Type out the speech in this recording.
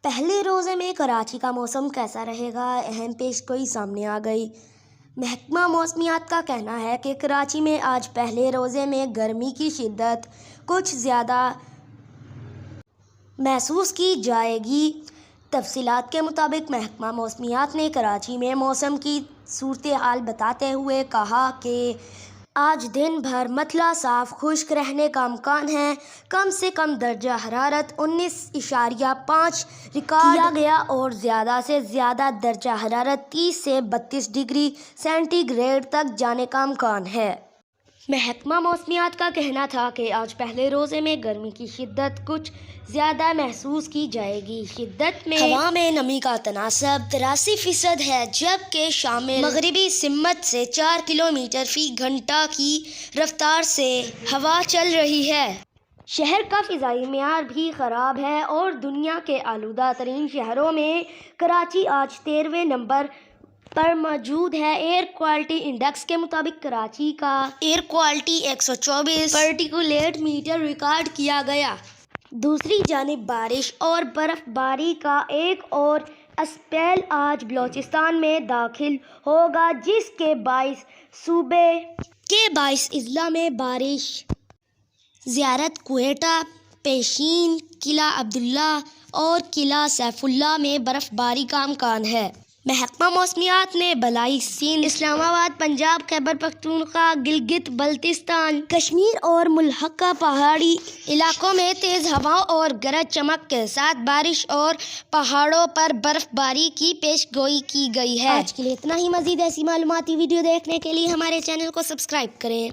پہلے روزے میں کراچی کا موسم کیسا رہے گا؟ اہم پیشگوئی سامنے آ گئی۔ محکمہ موسمیات کا کہنا ہے کہ کراچی میں آج پہلے روزے میں گرمی کی شدت کچھ زیادہ محسوس کی جائے گی۔ تفصیلات کے مطابق محکمہ موسمیات نے کراچی میں موسم کی صورتحال بتاتے ہوئے کہا کہ آج دن بھر مطلع صاف خشک رہنے کا امکان ہے۔ کم سے کم درجہ حرارت 19.5 ریکارڈ کیا گیا اور زیادہ سے زیادہ درجہ حرارت 30 سے 32 ڈگری سینٹی گریڈ تک جانے کا امکان ہے۔ محکمہ موسمیات کا کہنا تھا کہ آج پہلے روزے میں گرمی کی شدت کچھ زیادہ محسوس کی جائے گی۔ شدت میں ہوا میں نمی کا تناسب 83% ہے، جبکہ شمال مغربی سمت سے 4 کلومیٹر فی گھنٹہ کی رفتار سے ہوا چل رہی ہے۔ شہر کا فضائی معیار بھی خراب ہے اور دنیا کے آلودہ ترین شہروں میں کراچی آج 13ویں نمبر پر موجود ہے۔ ایئر کوالٹی انڈیکس کے مطابق کراچی کا ایئر کوالٹی 124 پارٹیکولیٹ میٹر ریکارڈ کیا گیا۔ دوسری جانب بارش اور برف باری کا ایک اور اسپیل آج بلوچستان میں داخل ہوگا، جس کے باعث صوبے کے 22 اضلاع میں بارش، زیارت کوئٹہ، پیشین، قلعہ عبداللہ اور قلعہ سیف اللہ میں برف باری کا امکان ہے۔ محکمہ موسمیات نے بالائی سندھ، اسلام آباد، پنجاب، خیبر پختونخوا، گلگت بلتستان، کشمیر اور ملحقہ پہاڑی علاقوں میں تیز ہواؤں اور گرج چمک کے ساتھ بارش اور پہاڑوں پر برف باری کی پیش گوئی کی گئی ہے۔ آج کے لیے اتنا ہی۔ مزید ایسی معلوماتی ویڈیو دیکھنے کے لیے ہمارے چینل کو سبسکرائب کریں۔